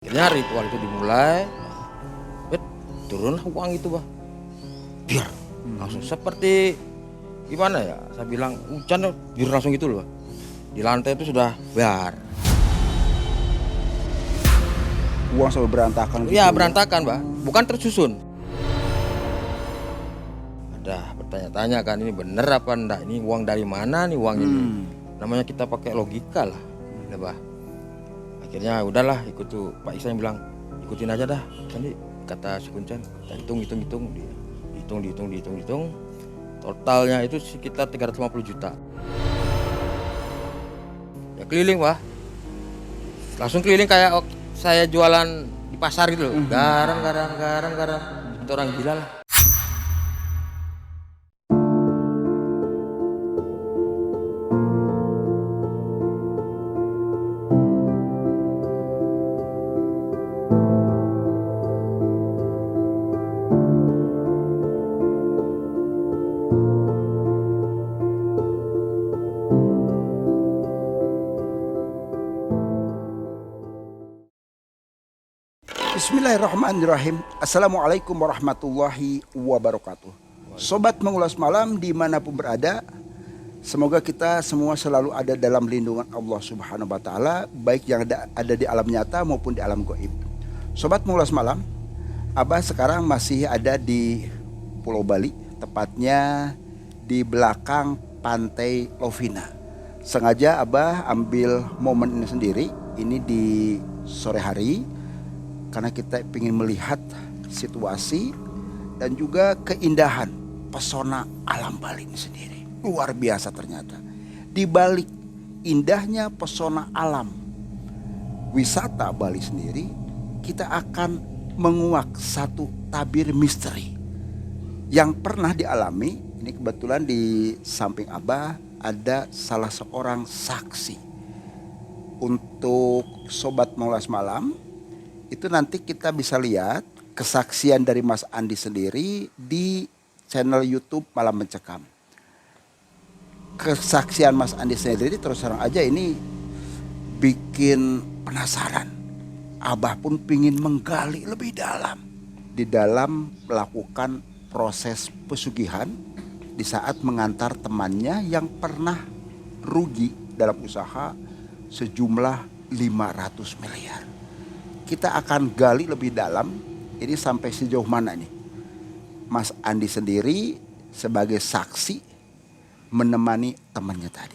Akhirnya ritual itu dimulai, turunlah uang itu bah, biar langsung seperti gimana ya? Saya bilang hujan biar langsung gitu loh. Di lantai itu sudah biar. Uang sampai berantakan gitu. Iya berantakan bah, bukan tersusun. Ada bertanya-tanya kan ini bener apa enggak? Ini uang dari mana nih uang ini? Namanya kita pakai logika lah, ya bah. Akhirnya udahlah ikut tuh Pak Iksan bilang ikutin aja dah tadi kata si Kuncen, kita hitung totalnya itu sekitar 350 juta ya, keliling wah langsung keliling kayak saya jualan di pasar gitu loh. Garam itu orang gila lah. Bismillahirrahmanirrahim. Assalamualaikum warahmatullahi wabarakatuh. Sobat Mengulas Malam dimanapun berada, semoga kita semua selalu ada dalam lindungan Allah Subhanahu wa Ta'ala, baik yang ada di alam nyata maupun di alam gaib. Sobat Mengulas Malam, Abah sekarang masih ada di Pulau Bali, tepatnya di belakang Pantai Lovina. Sengaja Abah ambil momen ini sendiri, ini di sore hari, karena kita ingin melihat situasi dan juga keindahan pesona alam Bali ini sendiri. Luar biasa ternyata. Di balik indahnya pesona alam wisata Bali sendiri, kita akan menguak satu tabir misteri yang pernah dialami. Ini kebetulan di samping Abah ada salah seorang saksi. Untuk Sobat Mengulas Malam, itu nanti kita bisa lihat kesaksian dari Mas Andi sendiri di channel YouTube Malam Mencekam. Kesaksian Mas Andi sendiri terus terang aja ini bikin penasaran. Abah pun pingin menggali lebih dalam di dalam melakukan proses pesugihan di saat mengantar temannya yang pernah rugi dalam usaha sejumlah 500 miliar. Kita akan gali lebih dalam ini sampai sejauh mana nih Mas Andi sendiri sebagai saksi menemani temannya tadi.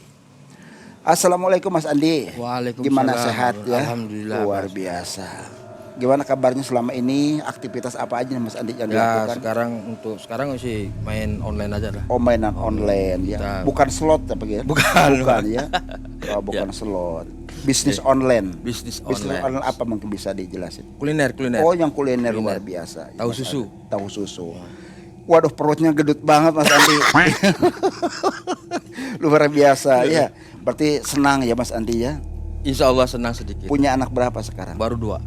Assalamualaikum Mas Andi. Waalaikumsalam. Gimana, sehat ya? Alhamdulillah. Luar biasa. Gimana kabarnya selama ini? Aktivitas apa aja Mas Andi yang dilakukan? Sekarang masih main online aja lah. Oh, mainan online ya. Bukan slot apa ya? Bukan ya. Oh, bukan slot. Bisnis online. Bisnis online apa mungkin bisa dijelasin? Kuliner. Oh, yang kuliner luar biasa. Tahu susu. Tahu susu. Waduh, perutnya gedut banget Mas Andi. Luar biasa ya. Berarti senang ya Mas Andi ya? Insya Allah senang sedikit. Punya anak berapa sekarang? Baru dua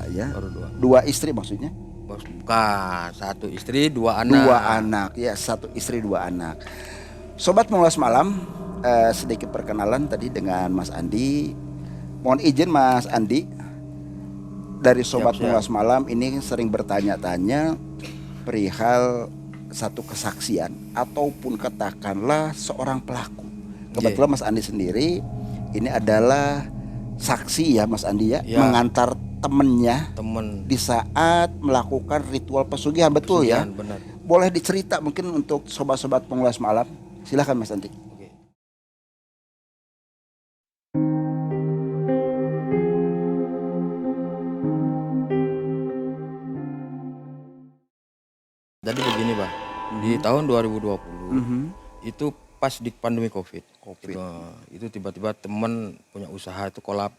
ya. Dua istri maksudnya? Bukan, satu istri dua anak. Dua anak ya, satu istri dua anak. Sobat Mengulas Malam, sedikit perkenalan tadi dengan Mas Andi. Mohon izin Mas Andi, dari Sobat Mengulas Malam ini sering bertanya-tanya perihal satu kesaksian ataupun katakanlah seorang pelaku. Kebetulan Mas Andi sendiri ini adalah saksi ya Mas Andi ya, mengantar temen di saat melakukan ritual pesugihan, betul ya? Benar. Boleh dicerita mungkin untuk sobat-sobat Pengulas Malam, silakan Mas Andi. Oke. Jadi begini Bah, di tahun 2020 itu pas di pandemi COVID. Itu tiba-tiba teman punya usaha itu kolab.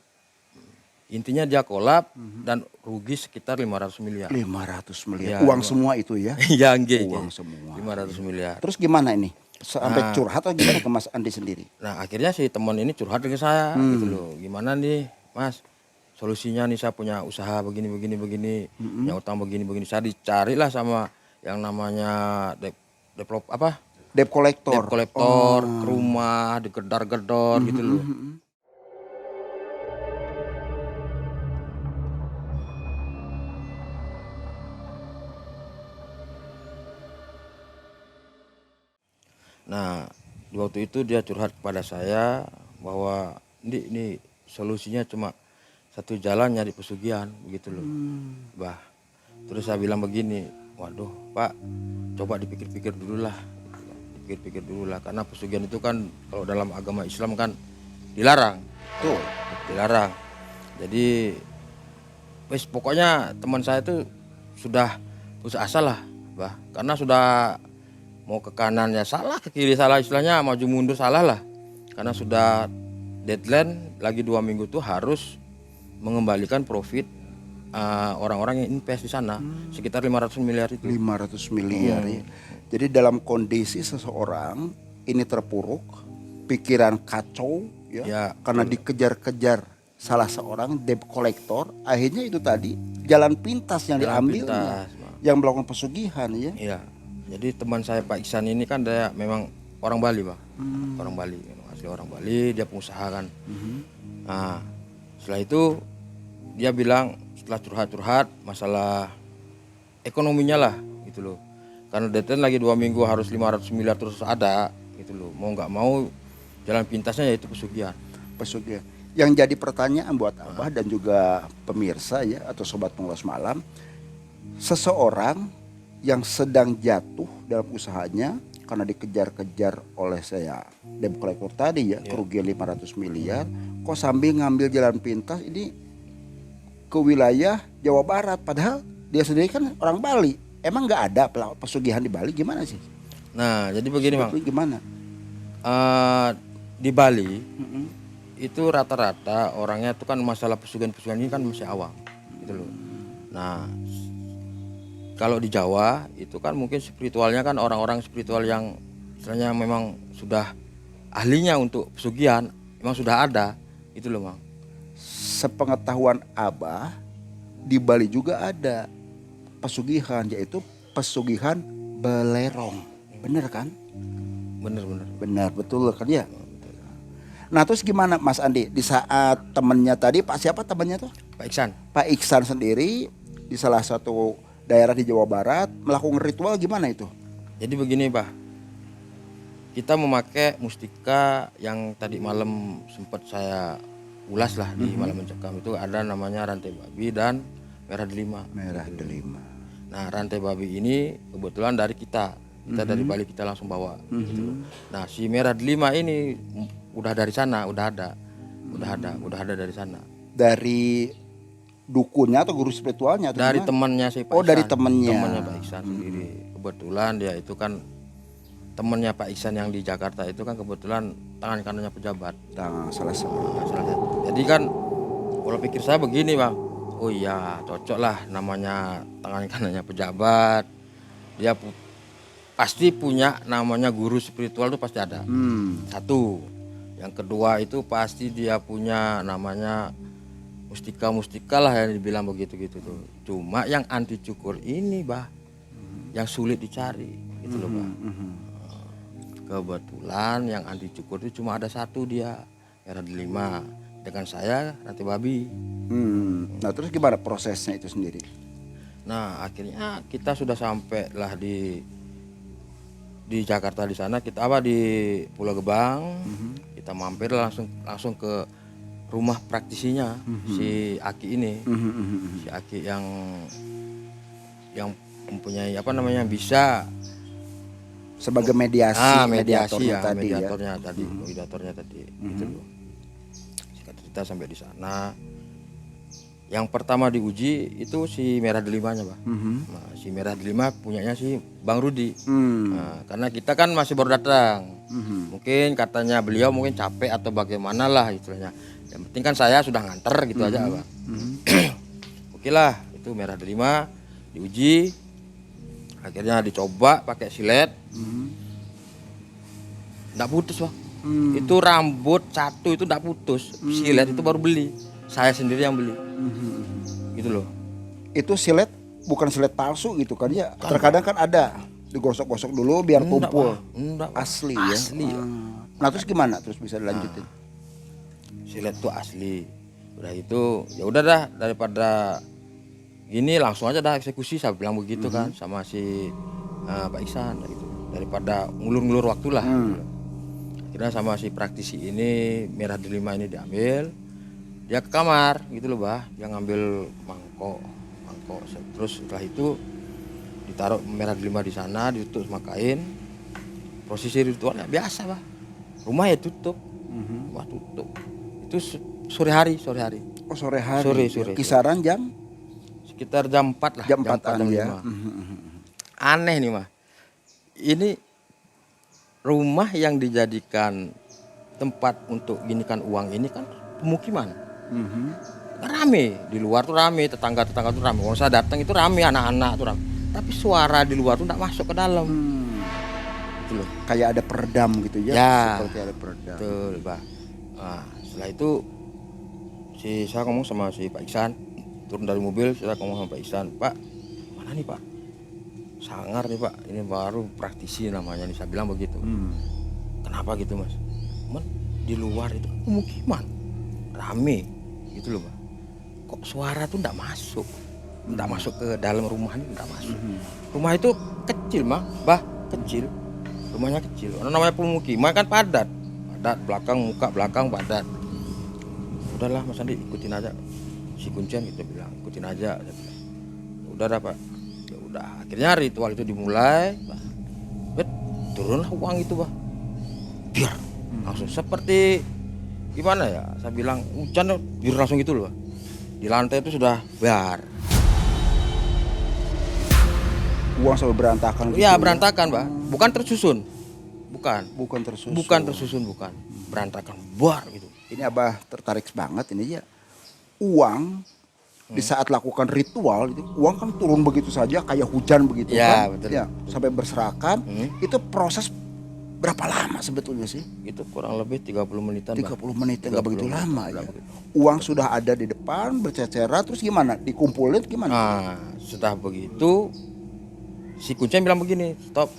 Intinya dia kolab dan rugi sekitar 500 miliar. 500 miliar. Ya, uang semua itu ya? Iya, uang semua. 500 miliar. Terus gimana ini? Sampai curhat atau gimana ke Mas Andi sendiri? Nah, akhirnya si teman ini curhat ke saya gitu loh. Gimana nih, Mas? Solusinya nih saya punya usaha begini. Punya utang begini. Saya dicarilah sama yang namanya debt collector ke rumah, digedor-gedor gitu loh. Nah, di waktu itu dia curhat kepada saya bahwa ini solusinya cuma satu jalan nyari pesugihan begitu loh. Bah. Terus saya bilang begini, waduh Pak, coba dipikir-pikir dulu lah. Dipikir-pikir dulu lah, karena pesugihan itu kan kalau dalam agama Islam kan dilarang. Tuh. Dilarang. Jadi wis pokoknya teman saya itu sudah putus asa lah, bah, karena sudah mau ke kanan ya salah, ke kiri salah, istilahnya maju mundur salah lah, karena sudah deadline lagi 2 minggu tuh harus mengembalikan profit orang-orang yang invest di sana sekitar 500 miliar itu. 500 miliar ya. Jadi dalam kondisi seseorang ini terpuruk, pikiran kacau ya, Ya, karena dikejar-kejar salah seorang debt collector, akhirnya itu tadi jalan pintas yang Jalan diambilnya, pintas, Bang. yang melakukan pesugihan ya. Iya. Jadi teman saya Pak Iksan ini kan dia memang orang Bali, Pak. Orang Bali, memang asli orang Bali, dia pengusaha kan. Nah, setelah itu dia bilang setelah curhat-curhat masalah ekonominya lah gitu loh. Karena deadline lagi 2 minggu harus 500 miliar terus ada gitu loh. Mau nggak mau jalan pintasnya yaitu pesugihan. Pesugihan. Yang jadi pertanyaan buat Abah dan juga pemirsa ya atau sobat pengulas malam, seseorang yang sedang jatuh dalam usahanya karena dikejar-kejar oleh saya debt collector tadi ya, kerugian 500 miliar, kok sambil ngambil jalan pintas ini ke wilayah Jawa Barat, padahal dia sendiri kan orang Bali. Emang nggak ada pesugihan di Bali, gimana sih? Nah, jadi begini Bang. Gimana? Di Bali itu rata-rata orangnya itu kan masalah pesugihan-pesugihan ini kan masih awam gitu loh. Nah, kalau di Jawa itu kan mungkin spiritualnya kan orang-orang spiritual yang istilahnya memang sudah ahlinya untuk pesugihan, memang sudah ada itu loh Bang. Sepengetahuan Abah, di Bali juga ada pesugihan, yaitu pesugihan belerong. Bener kan? Bener-bener. Benar, betul kan ya? Nah terus gimana Mas Andi, di saat temennya tadi, Pak siapa temennya tuh? Pak Iksan. Pak Iksan sendiri di salah satu daerah di Jawa Barat melakukan ritual gimana itu? Jadi begini Pak, kita memakai mustika yang tadi malam sempat saya ulas lah di malam mencekam, itu ada namanya rantai babi dan merah delima. Merah delima. Nah rantai babi ini kebetulan dari kita dari Bali kita langsung bawa gitu. Nah si merah delima ini udah dari sana, udah ada dari sana. Dari dukunnya atau guru spiritualnya? Atau Dari gimana? temannya si Pak Oh Iksan. dari temennya. Temannya Pak Iksan sendiri. Kebetulan dia itu kan temannya Pak Iksan yang di Jakarta itu kan kebetulan tangan kanannya pejabat. Nah, salah satu. Jadi kan pola pikir saya begini Bang, oh iya cocok lah namanya tangan kanannya pejabat, dia pasti punya namanya guru spiritual tuh pasti ada. Satu, yang kedua itu pasti dia punya namanya mustika lah yang dibilang begitu gitu tuh. Cuma yang anti cukur ini Bah, yang sulit dicari gitu loh Bah. Kebetulan yang anti cukur itu cuma ada satu dia, merah delima, dengan saya rantai babi. Nah terus gimana prosesnya itu sendiri? Nah akhirnya kita sudah sampai lah di Jakarta, di sana kita di Pulau Gebang. Kita mampir langsung ke rumah praktisinya si Aki ini. Si Aki yang mempunyai bisa Sebagai mediasi, mediatornya tadi. mediatornya tadi gitu loh. Singkat cerita sampai di sana, yang pertama diuji itu si merah delimanya Pak. Nah, si merah delima punyanya si Bang Rudi. Nah, karena kita kan masih baru datang, mungkin katanya beliau mungkin capek atau bagaimana lah istilahnya. Yang penting kan saya sudah nganter gitu aja Pak. Oke lah, itu merah delima diuji. Akhirnya dicoba pakai silet, nggak putus Bang. Itu rambut satu itu nggak putus. Silet itu baru beli, saya sendiri yang beli. Gitu loh. Itu silet bukan silet palsu gitu kan ya? Terkadang kan ada digosok-gosok dulu biar tumpul. Enggak, Asli ya. Asli ya. Nah terus gimana? Terus bisa dilanjutin? Silet tuh asli. Udah itu ya udah dah, daripada gini langsung aja dah eksekusi, saya bilang begitu kan sama si Pak Iksan gitu. daripada ngulur-ngulur waktu lah. Akhirnya sama si praktisi ini merah delima ini diambil, dia ke kamar gitu loh bah, dia ngambil mangkok, terus setelah itu ditaruh merah delima di sana, ditutup sama kain. Prosesi ritualnya biasa bah, rumah ya tutup, rumah tutup. Itu sore hari. Oh sore hari. Sore. Kisaran jam? Sekitar jam 4 lah. Jam 4-an ya. 5. Aneh nih mah. Ini rumah yang dijadikan tempat untuk ginikan uang ini kan pemukiman. Kan rame, di luar tuh rame, tetangga-tetangga tuh rame. Kalau saya datang itu rame, anak-anak tuh rame. Tapi suara di luar tuh enggak masuk ke dalam. Gitu loh. Kayak ada peredam gitu ya. Seperti ada peredam. Betul, Bah. Nah, setelah itu saya ngomong sama si Pak Iksan, turun dari mobil, saya ngomong sama Pak Iksan, Pak, mana nih Pak? Sangar nih Pak, ini baru praktisi namanya nih, saya bilang begitu. Kenapa gitu Mas? Di luar itu pemukiman, rame gitu loh Pak. Kok suara tuh enggak masuk ke dalam rumah ini, enggak masuk. Rumah itu kecil Bah, kecil. Rumahnya kecil, namanya pemukiman kan padat, muka belakang padat. Udahlah Mas Andi, ikutin aja si kuncian, kita bilang ikutin aja. Udah dah Pak. Ya udah, akhirnya ritual itu dimulai. Turunlah uang itu Bah. Biar langsung seperti gimana ya? Saya bilang hujan biar langsung gitu loh. Di lantai itu sudah biar. Uang sampai berantakan gitu. Iya, berantakan, Bah. Bukan tersusun. Bukan tersusun. Bukan. Berantakan bar gitu. Ini Abah tertarik banget ini ya. Uang di saat lakukan ritual itu uang kan turun begitu saja kayak hujan begitu ya, kan. Betul. Ya, sampai berserakan. Itu proses berapa lama sebetulnya sih? Itu kurang lebih 30 menitan. 30 menit enggak begitu lama ya. Uang sudah ada di depan berceceran, terus gimana? Dikumpulin gimana? Nah, setelah begitu si kuncian bilang begini, stop,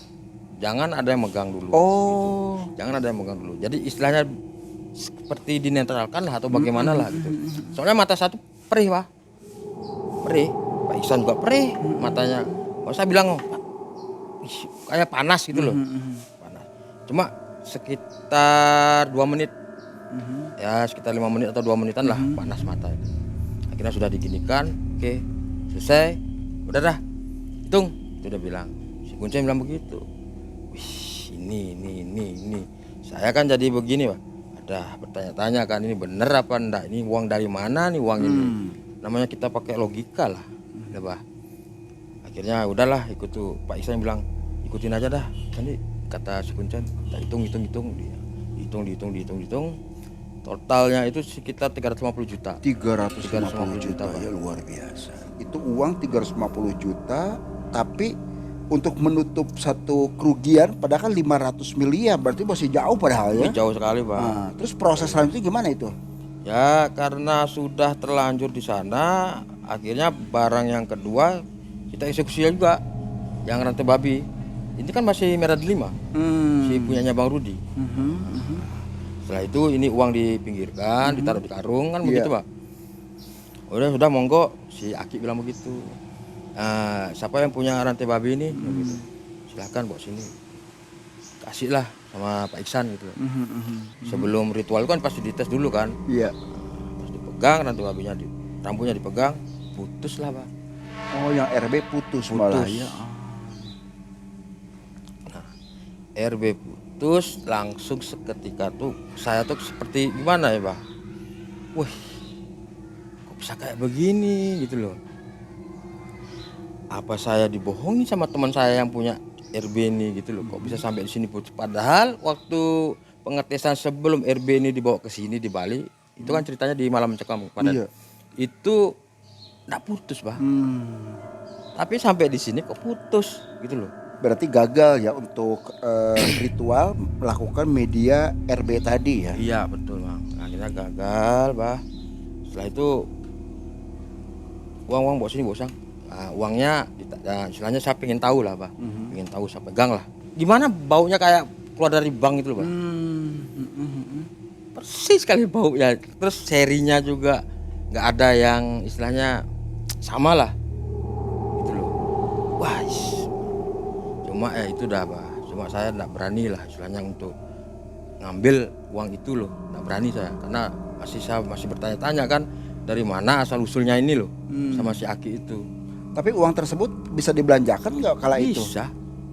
jangan ada yang megang dulu. Gitu. Jangan ada yang megang dulu. Jadi istilahnya seperti dinetralkan lah atau bagaimana lah gitu. Soalnya mata satu perih Pak, Pak Iksan juga perih matanya. Kalau saya bilang Pak, kayak panas gitu loh, panas. Cuma sekitar 2 menit, ya sekitar 5 menit atau 2 menitan lah panas mata. Akhirnya sudah diginikan, oke, selesai, udah dah, hitung. Itu udah bilang, si kuncian bilang begitu. Wih, ini. Saya kan jadi begini Pak. Ada bertanya-tanya kan, ini bener apa enggak? Ini uang dari mana nih uang ini? Namanya kita pakai logika lah. Ya, Bah. Akhirnya udahlah ikut tuh Pak Iksan bilang, ikutin aja dah. Nanti kata si kuncian, kita hitung. Dia hitung. Totalnya itu sekitar 350 juta. 350 juta ya, luar biasa. Itu uang 350 juta, tapi untuk menutup satu kerugian padahal kan 500 miliar, berarti masih jauh padahal ya. Jauh sekali Pak. Nah, terus proses selanjutnya gimana itu? Ya karena sudah terlanjur di sana, akhirnya barang yang kedua kita eksekusi juga, yang rantai babi. Ini kan masih merah delima, si punyanya Bang Rudi. Setelah itu ini uang dipinggirkan, ditaruh di karung kan begitu Pak. Sudah monggo, si Aki bilang begitu. Nah, siapa yang punya rantai babi ini? Gitu. Silahkan bawa sini. Kasihlah sama Pak Iksan gitu. Sebelum ritual kan pasti dites dulu kan. Iya. Pas dipegang rantai babinya, rambutnya dipegang, putus lah Pak. Oh, yang RB putus malah ya. Nah, RB putus langsung seketika tuh saya tuh seperti gimana ya Pak? Wih, kok bisa kayak begini gitu loh. Apa saya dibohongi sama teman saya yang punya RB ini gitu loh, kok bisa sampai di sini putus. Padahal waktu pengetesan sebelum RB ini dibawa ke sini di Bali, itu kan ceritanya di Malam Mencekam padahal itu enggak putus Bah. Tapi sampai di sini kok putus gitu loh. Berarti gagal ya untuk ritual melakukan media RB tadi ya. Iya betul Bang, akhirnya gagal Bah. Setelah itu uang bawa sini bosang. Nah, uangnya istilahnya saya pengen tahu lah Bah, pengen tahu, saya pegang lah. Gimana baunya kayak keluar dari bank gitu loh Bah. Persis sekali baunya. Terus serinya juga nggak ada yang istilahnya sama lah gitu loh. Wah, cuma ya itu dah Bah. Cuma saya enggak berani lah istilahnya untuk ngambil uang itu loh, enggak berani saya karena saya masih bertanya-tanya kan dari mana asal usulnya ini loh sama si Aki itu. Tapi uang tersebut bisa dibelanjakan nggak kala itu?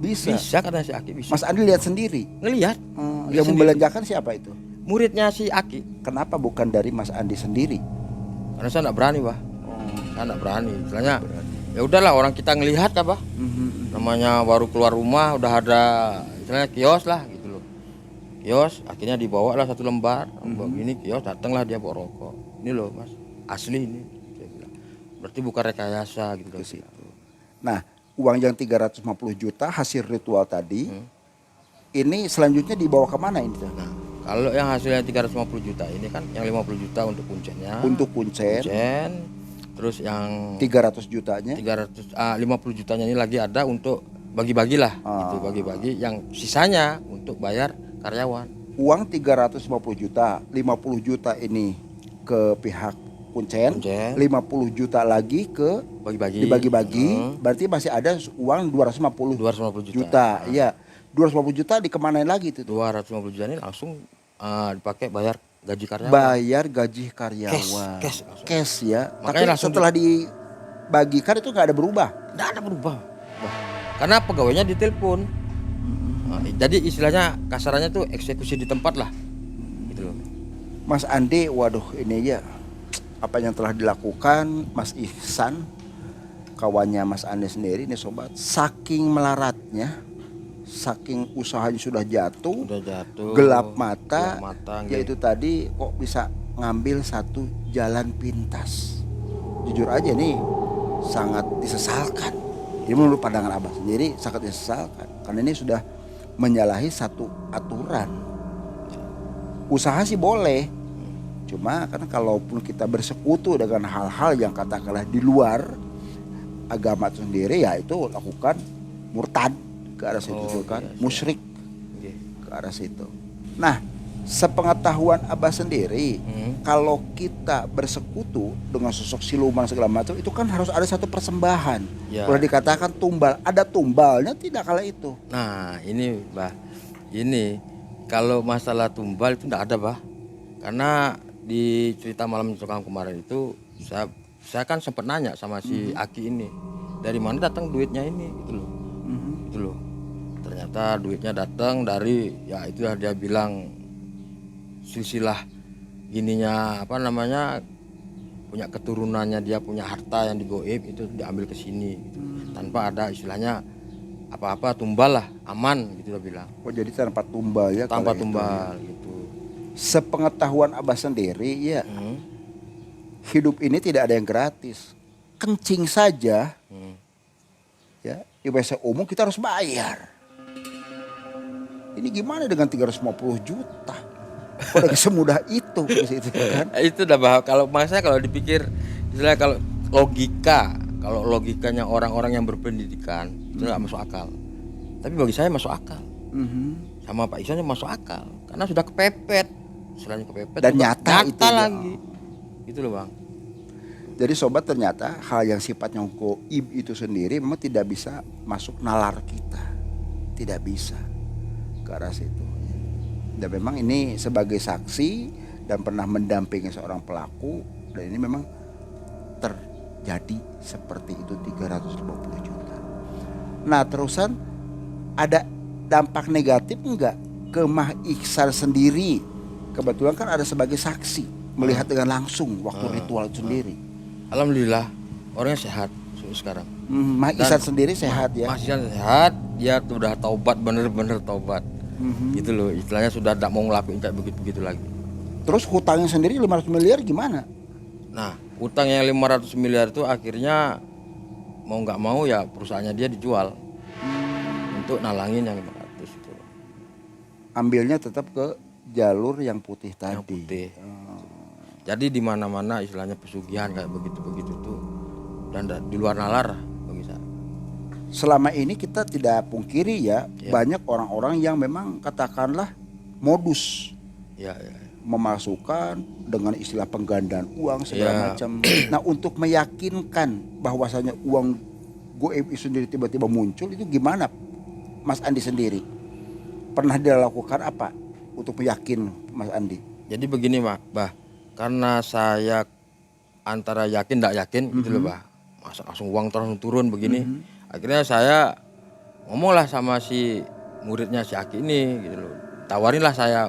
Bisa karena si Aki bisa. Mas Andi lihat sendiri. Ngelihat. Yang membelanjakan siapa itu? Muridnya si Aki. Kenapa bukan dari Mas Andi sendiri? Karena saya enggak berani, Bah. Saya enggak berani. Istilahnya ya udahlah orang kita ngelihat apa. Namanya baru keluar rumah udah ada istilahnya kios lah gitu loh. Kios akhirnya dibawa lah 1 lembar. Begini kios datanglah dia bawa rokok. Ini loh Mas, asli ini. Saya bilang. Berarti bukan rekayasa gitu ke situ. Nah, uang yang 350 juta hasil ritual tadi ini selanjutnya dibawa kemana ini? Nah, kalau yang hasilnya 350 juta ini kan yang 50 juta untuk kuncennya. Untuk kuncen. Terus yang 300 jutanya? 50 jutanya ini lagi ada untuk bagi-bagilah gitu, bagi-bagi yang sisanya untuk bayar karyawan. Uang 350 juta, 50 juta ini ke pihak kuncen. 50 juta lagi ke dibagi-bagi. Berarti masih ada uang 250 juta. Iya. 250 juta dikemanain lagi itu? 250 juta ini langsung dipakai bayar gaji karyawan. Bayar gaji karyawan. Cash ya. Makanya tapi setelah dibagikan itu nggak ada berubah? Nggak ada berubah. Karena pegawainya ditelepon. Jadi istilahnya kasarannya tuh eksekusi di tempat lah. Gitu loh. Mas Andi, waduh ini ya apa yang telah dilakukan Mas Ihsan, kawannya Mas Andi sendiri nih sobat, saking melaratnya, saking usahanya sudah jatuh, gelap mata yaitu tadi kok bisa ngambil satu jalan pintas. Jujur aja nih sangat disesalkan. Ini menurut pandangan Abah sendiri sangat disesalkan karena ini sudah menyalahi satu aturan. Usaha sih boleh, cuma karena kalaupun kita bersekutu dengan hal-hal yang katakanlah di luar agama itu sendiri, ya itu lakukan murtad ke arah situ kan, musyrik ke arah situ. Nah, sepengetahuan Abah sendiri, kalau kita bersekutu dengan sosok siluman segala macam itu kan harus ada satu persembahan. Kalau dikatakan tumbal, ada tumbalnya tidak kala itu. Nah, ini Bah, ini kalau masalah tumbal itu tidak ada Bah, karena di cerita malam Cokam kemarin itu saya kan sempat nanya sama si Aki ini, dari mana datang duitnya ini gitu loh. Gitu loh. Ternyata duitnya datang dari ya itulah dia bilang silsilah gininya apa namanya, punya keturunannya, dia punya harta yang digoib itu diambil ke sini gitu. Tanpa ada istilahnya apa-apa, tumbal lah, aman gitu dia bilang. Oh jadi tanpa tumbal ya? Tanpa tumbal itu, gitu. Sepengetahuan Abah sendiri ya, hidup ini tidak ada yang gratis. Kencing saja ya di WC umum kita harus bayar. Ini gimana dengan 350 juta? Udah semudah itu kan? Itu udah bahas. Kalau maksudnya kalau dipikir, misalnya kalau logikanya orang-orang yang berpendidikan itu nggak masuk akal. Tapi bagi saya masuk akal. Sama Pak Ihsan masuk akal karena sudah kepepet, istilahnya kepepet dan nyata itu lagi. Gitu loh Bang. Jadi sobat, ternyata hal yang sifatnya goib itu sendiri memang tidak bisa masuk nalar kita, tidak bisa ke arah situ. Dan memang ini sebagai saksi dan pernah mendampingi seorang pelaku, dan ini memang terjadi seperti itu 350 juta. Nah terusan ada dampak negatif enggak ke Mas Ihsan sendiri? Kebetulan kan ada sebagai saksi melihat dengan langsung waktu ritual itu sendiri. Alhamdulillah orangnya sehat sekarang. Mas Ihsan sendiri sehat ya? Mas Ihsan sehat, dia sudah taubat, bener-bener taubat. Gitu loh, istilahnya sudah tidak mau ngelakuin kayak begitu lagi. Terus hutangnya sendiri 500 miliar gimana? Nah, hutang yang 500 miliar itu akhirnya mau nggak mau ya perusahaannya dia dijual untuk nalangin yang 500 itu. Ambilnya tetap ke jalur yang putih tadi. Yang putih. Jadi di mana-mana istilahnya pesugihan kayak begitu tuh, dan di luar nalar bisa. Selama ini kita tidak pungkiri ya, banyak orang-orang yang memang katakanlah modus memasukkan dengan istilah penggandaan uang segala macam. Nah untuk meyakinkan bahwasanya uang goib itu sendiri tiba-tiba muncul, itu gimana Mas Andi sendiri? pernah dilakukan apa untuk yakin Mas Andi? Jadi begini Bah, karena saya antara yakin tidak yakin gitu loh Bah, masa langsung uang langsung turun begini. Akhirnya saya ngomong lah sama si muridnya si Aki ini gitu loh, tawarinlah saya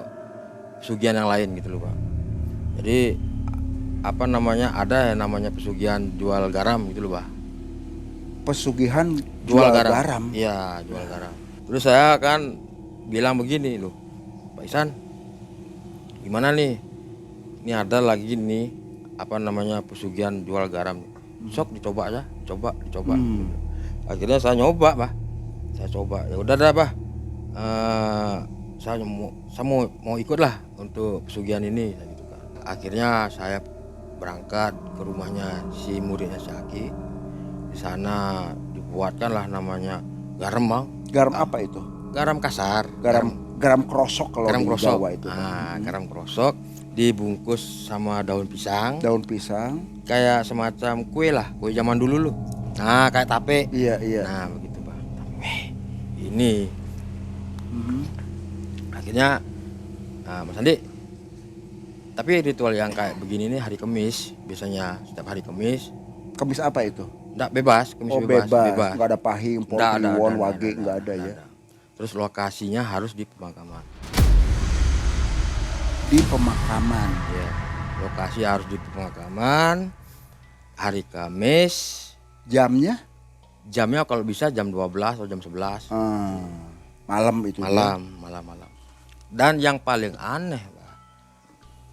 pesugihan yang lain gitu loh Pak. Jadi apa namanya, ada yang namanya pesugihan jual garam gitu loh Pak. Pesugihan jual garam. Iya, jual garam. Terus saya kan bilang begini loh, Pak Ihsan, gimana nih? Ini ada lagi nih apa namanya pesugihan jual garam. Sok dicoba aja, dicoba. Akhirnya saya nyoba, Pak. Saya coba. Ya udah dah, Pak. Saya mau ikut lah untuk pesugihan ini gitu kan. Akhirnya saya berangkat ke rumahnya si muridnya si Aki. Di sana dibuatkan lah namanya garam, Bang. Garam apa itu? Garam kasar. Garam krosok kalau garam di krosok. Jawa itu. Garam krosok dibungkus sama daun pisang. Daun pisang. Kayak semacam kue lah, kue zaman dulu loh. Nah, kayak tape. Iya. Nah, begitu, Bang. Ini. Akhirnya Mas Andi, tapi ritual yang kayak begini nih hari Kamis, biasanya setiap hari Kamis. Kamis apa itu? Enggak, bebas, Kamis bebas. Enggak ada pahing, kliwon, wage, enggak ada ya. Terus lokasinya harus di pemakaman. Di pemakaman. Ya, lokasi harus di pemakaman. Hari Kamis. Jamnya kalau bisa jam 12 atau jam 11. Malam itu. Malam. Dan yang paling aneh, Pak,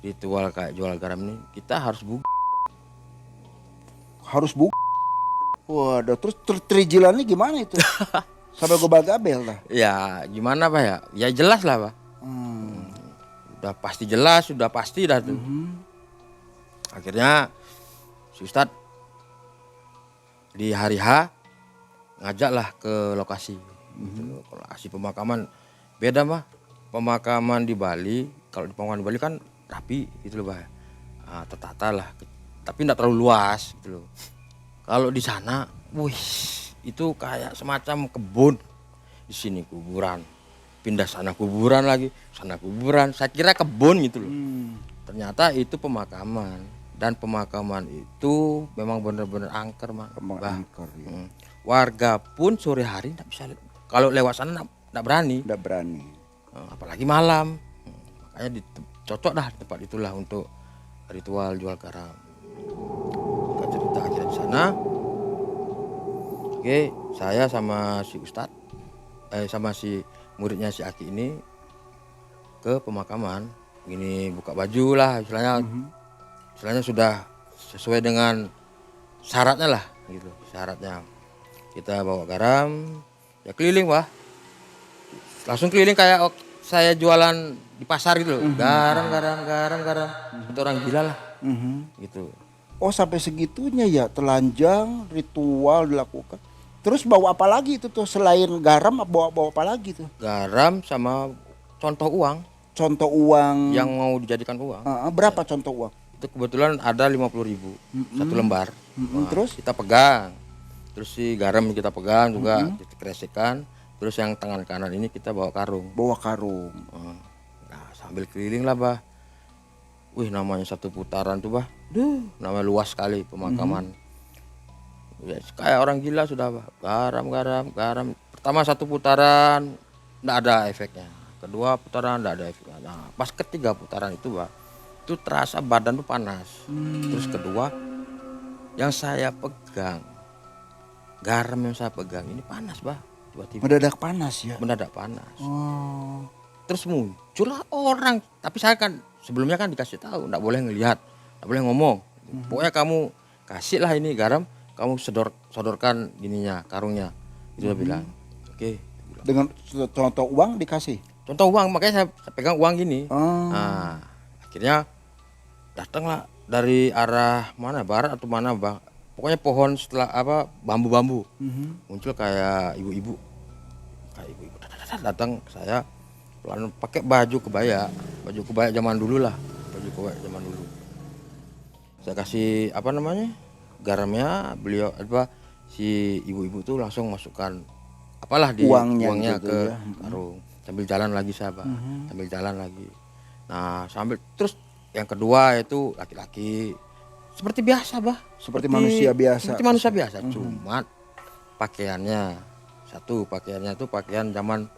ritual kayak jual garam ini kita harus Waduh, terus terijilannya gimana itu? Sampai gobal-gabel lah. Ya gimana Pak ya? Ya jelas lah Pak. Udah pasti jelas, sudah pasti dah tuh. Akhirnya si Ustadz di hari H ngajaklah ke lokasi. Lokasi pemakaman beda mah. Pemakaman di Bali, kalau di pemakaman di Bali kan rapi gitu loh Pak. Tertata lah, tapi tidak terlalu luas gitu loh. Kalau di sana, itu kayak semacam kebun. Di sini kuburan, pindah sana kuburan lagi, sana kuburan. Saya kira kebun gitu loh. Ternyata itu pemakaman, dan pemakaman itu memang benar-benar angker Mak. Angker, ya. Warga pun sore hari tidak bisa, kalau lewat sana tidak berani. Apalagi malam. Makanya cocok dah tempat itulah untuk ritual jual garam. Kita cerita akhirnya di sana. Oke, saya sama si Ustadz, sama si muridnya si Aki ini ke pemakaman. Gini buka baju lah, istilahnya sudah sesuai dengan syaratnya lah, gitu. Syaratnya kita bawa garam, ya keliling Wah. Langsung keliling kayak saya jualan di pasar gitu loh. Garam. Itu orang gila lah. Gitu. Oh, sampai segitunya ya, telanjang, ritual dilakukan. Terus bawa apa lagi itu tuh selain garam, bawa apa lagi tuh? Garam sama contoh uang. Contoh uang yang mau dijadikan uang. Berapa contoh uang? Itu kebetulan ada 50.000 satu lembar. Terus kita pegang. Terus si garam kita pegang juga, kita kresekan. Terus yang tangan kanan ini kita bawa karung. Nah, sambil keliling lah Bah. Namanya satu putaran tuh Bah. Namanya luas sekali pemakaman. Ya, kayak orang gila sudah Bah. Garam. Pertama satu putaran enggak ada efeknya. Kedua putaran enggak ada efeknya. Nah, pas ketiga putaran itu Bah, itu terasa badan tuh panas. Terus kedua yang saya pegang, garam yang saya pegang ini panas Bah. Tiba-tiba mendadak panas ya. Terus muncullah orang, tapi saya kan sebelumnya kan dikasih tahu enggak boleh ngelihat, enggak boleh ngomong. Pokoknya kamu kasihlah ini garam, kamu sodorkan gininya, karungnya. Itu dia bilang. Oke. Dengan contoh uang dikasih. Contoh uang, makanya saya pegang uang gini. Nah, akhirnya datanglah dari arah mana, barat atau mana Bang. Pokoknya pohon setelah bambu-bambu. Muncul kayak ibu-ibu. Datang ke saya pakai baju kebaya zaman dulu lah. Saya kasih garamnya, beliau si ibu-ibu tuh langsung masukkan di uangnya gitu ke ya. karung. sambil jalan lagi saya bah, sambil jalan lagi. Nah sambil terus yang kedua itu laki-laki seperti biasa bah, Seperti manusia biasa. seperti manusia biasa, cuma pakaiannya satu, pakaiannya itu pakaian zaman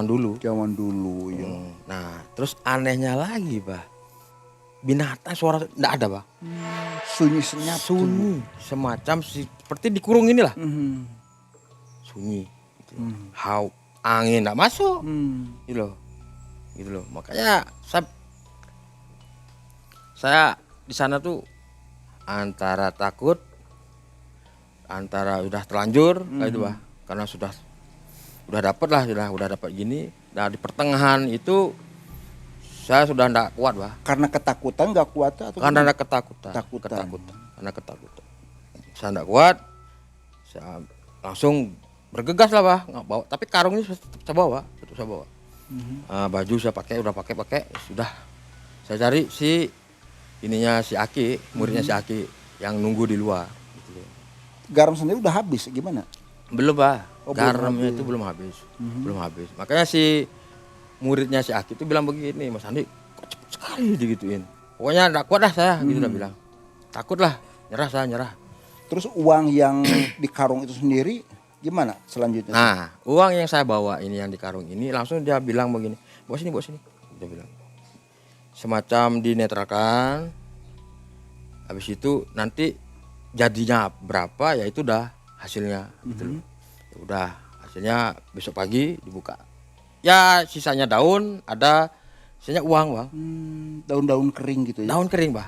dulu. Zaman dulu ya. Nah terus anehnya lagi bah, binatang suara enggak ada bah, Sunyi senyap. sunyi semacam seperti dikurung inilah, Mhm. sunyi gitu. Angin enggak masuk gitu loh makanya saya di sana tuh antara takut, antara udah terlanjur kayak itu bah, karena sudah dapat lah, udah dapat gini. Nah di pertengahan itu saya sudah ndak kuat bah, Karena ketakutan nggak kuat atau karena gimana? ada ketakutan, Ketakutan. karena ketakutan. Saya ndak kuat, saya langsung bergegas lah bah, nggak bawa, tapi karungnya tetap saya bawa. Baju saya udah pakai, sudah saya cari si ininya si Aki, muridnya si Aki yang nunggu di luar. Gitu. Garam sendiri udah habis gimana? Belum bah, Oh, belum garamnya habis. itu belum habis. Makanya si muridnya si Aki itu bilang begini, Mas Andi, kok cepet sekali digituin. Pokoknya enggak kuat dah saya, gitu udah bilang. Takut lah, nyerah. Terus uang yang di karung itu sendiri gimana selanjutnya? Nah, uang yang saya bawa ini yang di karung ini langsung dia bilang begini, bawa sini. Dia bilang. Semacam dinetralkan. Habis itu nanti jadinya berapa ya itu udah hasilnya gitu loh. Ya udah, hasilnya besok pagi dibuka. Ya sisanya daun, ada sisanya uang, Bang. Daun-daun kering gitu ya? Daun kering, Bah.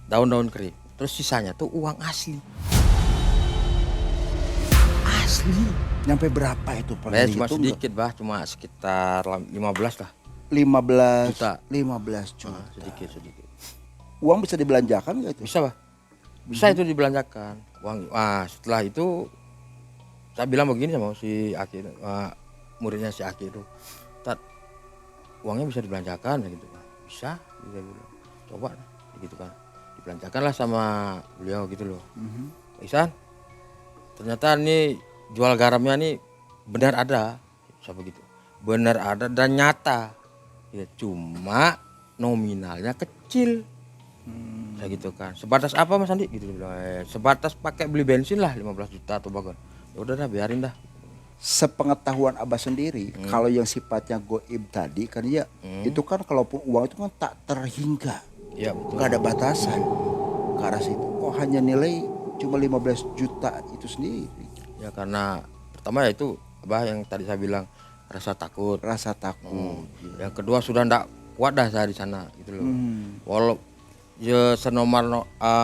Daun-daun kering. Terus sisanya tuh uang asli. Asli. Nyampe berapa itu Cuma paling itu? sedikit, Bah, cuma sekitar 15 lah. 15 Juta. 15 juta. Sedikit. Uang bisa dibelanjakan nggak itu? Bisa, Bah. Bisa itu dibelanjakan. Uang. Setelah itu saya bilang begini sama si Aki, muridnya si Aki itu. Tat, uangnya bisa dibelanjakan gitu. Bisa, dia bilang. Coba gitu kan. Dibelanjakanlah sama beliau gitu loh. Pak Ihsan, ternyata nih jual garamnya nih benar ada, saya begitu. Benar ada dan nyata. Ya cuma nominalnya kecil. Saya gitu kan. Sebatas apa Mas Andi? Gitu dia bilang. Sebatas pakai beli bensin lah 15 juta atau bahkan. Ya udah dah biarin dah. Sepengetahuan Abah sendiri, kalau yang sifatnya goib tadi kan ya itu kan kalaupun uang itu kan tak terhingga. Iya betul. Nggak ada batasan ke arah situ. Oh hanya nilai cuma 15 juta itu sendiri. Ya karena pertama ya itu Abah yang tadi saya bilang rasa takut. Rasa takut. Yang kedua sudah ndak kuat dah saya di sana gitu loh. Walau ya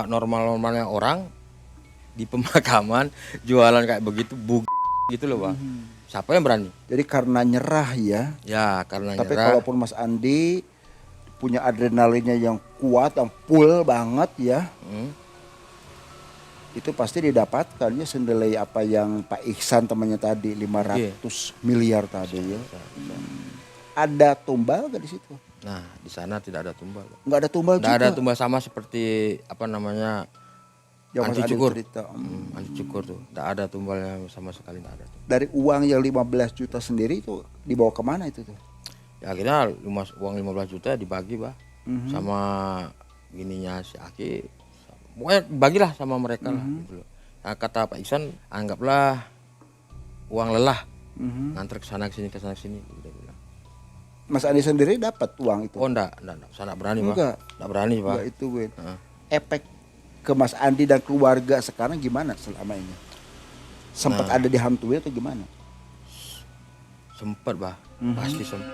normalnya orang di pemakaman jualan kayak begitu gitu loh Bang. Siapa yang berani? Jadi karena nyerah ya. Ya karena Tapi nyerah. kalaupun Mas Andi punya adrenalinnya yang kuat, yang full banget ya, itu pasti didapatkan ya senilai apa yang Pak Ihsan temannya tadi 500 miliar tadi ya. Ada tumbal gak di situ? Nah di sana tidak ada tumbal. Nggak ada tumbal Tidak juga. ada tumbal sama seperti apa namanya Yang Mas anti Andi cukur. cerita. Anti cukur tuh. Tidak ada tumbalnya sama sekali tidak ada. Dari uang yang 15 juta sendiri itu dibawa kemana itu tuh? Ya akhirnya uang 15 juta dibagi Bah sama gininya si Aki. Pokoknya bagilah sama mereka lah gitu loh. Nah, kata Pak Ihsan anggaplah uang lelah. Nganter ke sana sini gitu bilang. Mas Andi sendiri dapat uang itu? Oh enggak, saya enggak berani Pak. Enggak. Enggak berani Pak. Enggak itu Win. Efek ke Mas Andi dan keluarga sekarang gimana selama ini? Sempat ada dihantui atau gimana? Sempet Bah, pasti sempet.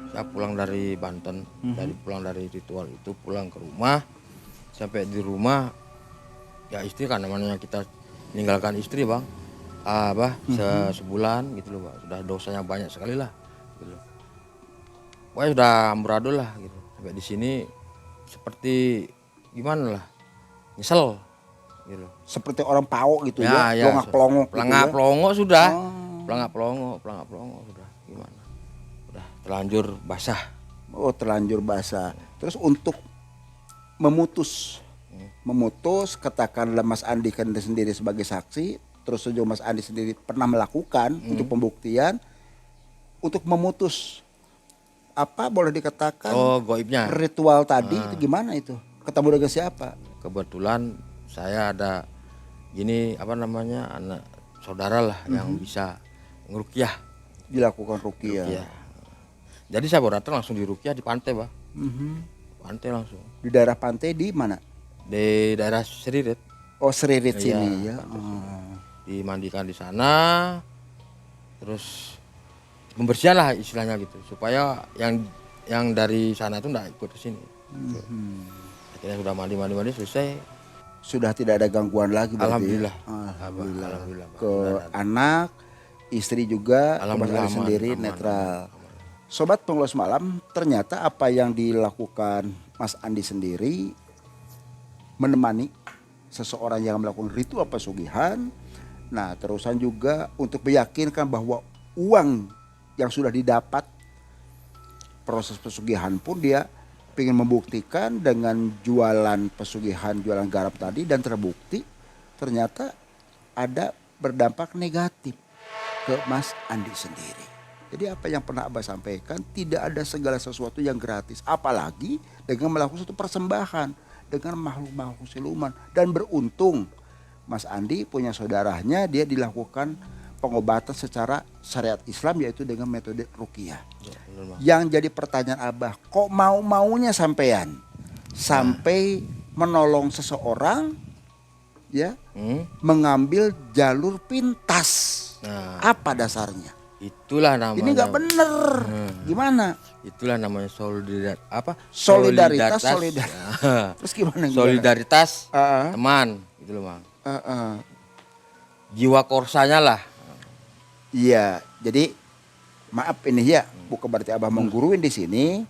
Saya pulang dari Banten, pulang dari ritual itu pulang ke rumah, sampai di rumah ya istri kan namanya kita meninggalkan istri Bang, sebulan gitu loh Bang, sudah dosanya banyak sekali lah, gitu. Pokoknya sudah amburadul lah gitu, sampai di sini seperti gimana lah, nyesel gitu. Seperti orang pao gitu Ya, ya, pelongak-pelongok gitu pelangak ya. pelongo sudah, pelangak pelongo sudah gimana, udah terlanjur basah. Oh terlanjur basah. Terus untuk memutus katakanlah Mas Andi kan sendiri sebagai saksi, terus juga Mas Andi sendiri pernah melakukan untuk pembuktian, untuk memutus apa boleh dikatakan Oh, goibnya. ritual tadi itu gimana itu? Ketemu dengan siapa? Kebetulan saya ada gini apa namanya anak saudara lah yang bisa ngerukyah. Dilakukan ruqyah. Iya. Jadi saya baru datang langsung dirukyah di pantai, Bah. Mhm. Pantai langsung. Di daerah pantai di mana? Di daerah Seririt. Oh, Seririt Iya, sini ya. pantai Oh. Dimandikan di sana. Terus pembersihan lah istilahnya gitu supaya yang dari sana itu enggak ikut ke sini. Gitu. Akhirnya sudah mandi selesai. Sudah tidak ada gangguan lagi berarti. Alhamdulillah. Alhamdulillah. Alhamdulillah, Pak. Ke Sudah ada. anak, istri juga, ke Mas Alhamdulillah Andi sendiri aman, netral. aman. Sobat Pengulas Malam, ternyata apa yang dilakukan Mas Andi sendiri menemani seseorang yang melakukan ritual pesugihan. Nah, terusan juga untuk meyakinkan bahwa uang yang sudah didapat proses pesugihan pun dia ingin membuktikan dengan jualan pesugihan, jualan garam tadi, dan terbukti ternyata ada berdampak negatif ke Mas Andi sendiri. Jadi apa yang pernah Abah sampaikan, tidak ada segala sesuatu yang gratis, apalagi dengan melakukan suatu persembahan dengan makhluk-makhluk siluman. Dan beruntung Mas Andi punya saudaranya, dia dilakukan pengobatan secara syariat Islam, yaitu dengan metode ruqyah. Ya, benar, Bang. Yang jadi pertanyaan Abah, kok mau-maunya sampean sampai menolong seseorang ya mengambil jalur pintas? Nah, Apa dasarnya? itulah namanya. Ini nggak bener. Gimana? Itulah namanya Solidaritas. Ya. Terus gimana? Solidaritas Ah. teman, gitu loh, Bang. Heeh. Jiwa korsanya lah. Iya, jadi maaf ini ya, bukan berarti Abah mengguruin di sini.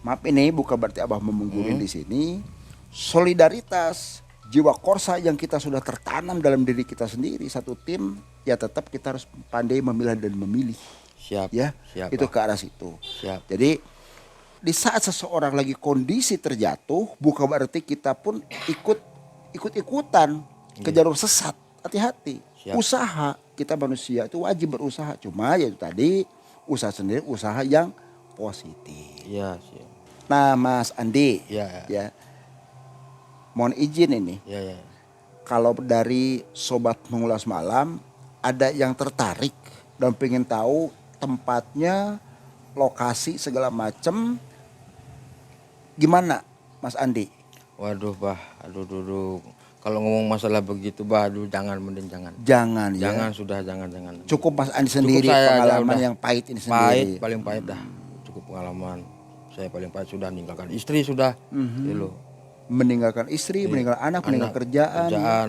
Maaf ini bukan berarti Abah mengguruin di sini. Solidaritas, jiwa korsa yang kita sudah tertanam dalam diri kita sendiri, satu tim, ya tetap kita harus pandai memilah dan memilih. Siap. Ya, Siap, itu Bang. ke arah situ. Siap. Jadi di saat seseorang lagi kondisi terjatuh, bukan berarti kita pun ikut-ikutan ke jalur sesat. Hati-hati. Siap. Usaha, kita manusia itu wajib berusaha. Cuma ya itu tadi, usaha sendiri usaha yang positif. Iya, siap. Nah, Mas Andi, Iya. ya, mohon izin ini, Iya, ya. kalau dari Sobat Mengulas Malam ada yang tertarik dan pengen tahu tempatnya, lokasi segala macam, gimana Mas Andi? Waduh, Bah. Aduh. Kalau ngomong masalah begitu, Bah, aduh, mending jangan. Jangan ya. Jangan, sudah jangan. Cukup Mas Andi sendiri saya aja pengalaman udah yang pahit ini Pahit, sendiri. paling pahit dah. Cukup pengalaman. Saya paling pahit sudah meninggalkan istri sudah. Gitu loh. Meninggalkan istri, meninggalkan anak, meninggalkan kerjaan.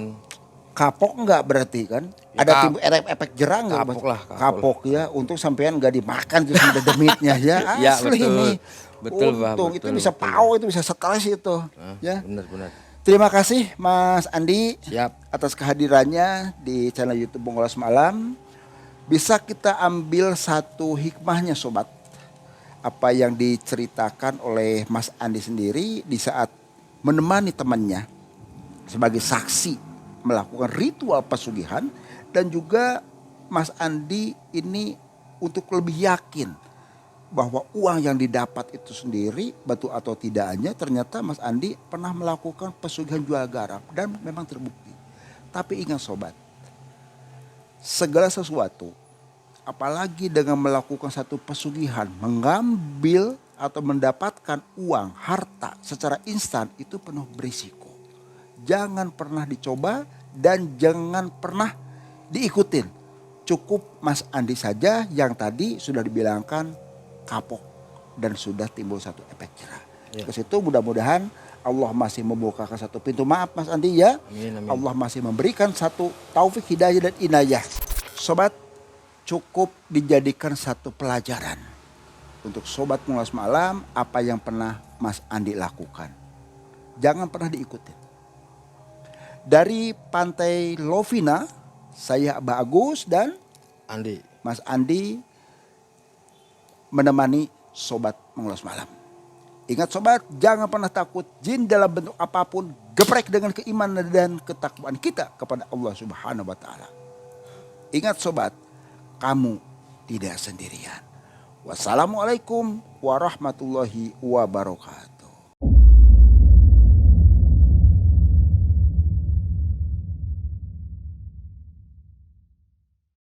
Kapok enggak berarti kan? Ya, Ada timbul efek jerah enggak? kapok lah, Kapok ya, untuk sampean enggak dimakan terus ada demitnya ya. Ya, Asli betul. ini. Betul, Bah, Untung itu betul, bisa betul. pau, itu bisa stres itu. Ya. Benar. Terima kasih Mas Andi Siap. atas kehadirannya di channel YouTube Pengulas Malam. Bisa kita ambil satu hikmahnya sobat. Apa yang diceritakan oleh Mas Andi sendiri di saat menemani temannya sebagai saksi melakukan ritual pesugihan, dan juga Mas Andi ini untuk lebih yakin bahwa uang yang didapat itu sendiri betul atau tidaknya, ternyata Mas Andi pernah melakukan pesugihan jual garam dan memang terbukti. Tapi ingat sobat, segala sesuatu apalagi dengan melakukan satu pesugihan, mengambil atau mendapatkan uang, harta secara instan, itu penuh berisiko. Jangan pernah dicoba dan jangan pernah diikutin. Cukup Mas Andi saja yang tadi sudah dibilangkan kapok dan sudah timbul satu efek jerah. Ya. Ke situ mudah-mudahan Allah masih membukakan satu pintu maaf Mas Andi ya. Amin. Allah masih memberikan satu taufik, hidayah dan inayah. Sobat, cukup dijadikan satu pelajaran untuk Sobat Pengulas Malam apa yang pernah Mas Andi lakukan. Jangan pernah diikuti. Dari Pantai Lovina, saya Abah Agus dan Andi. Mas Andi menemani Sobat Mengulas Malam. Ingat sobat, jangan pernah takut jin dalam bentuk apapun. Geprek dengan keimanan dan ketakwaan kita kepada Allah Subhanahu wa Ta'ala. Ingat sobat, kamu tidak sendirian. Wassalamualaikum warahmatullahi wabarakatuh.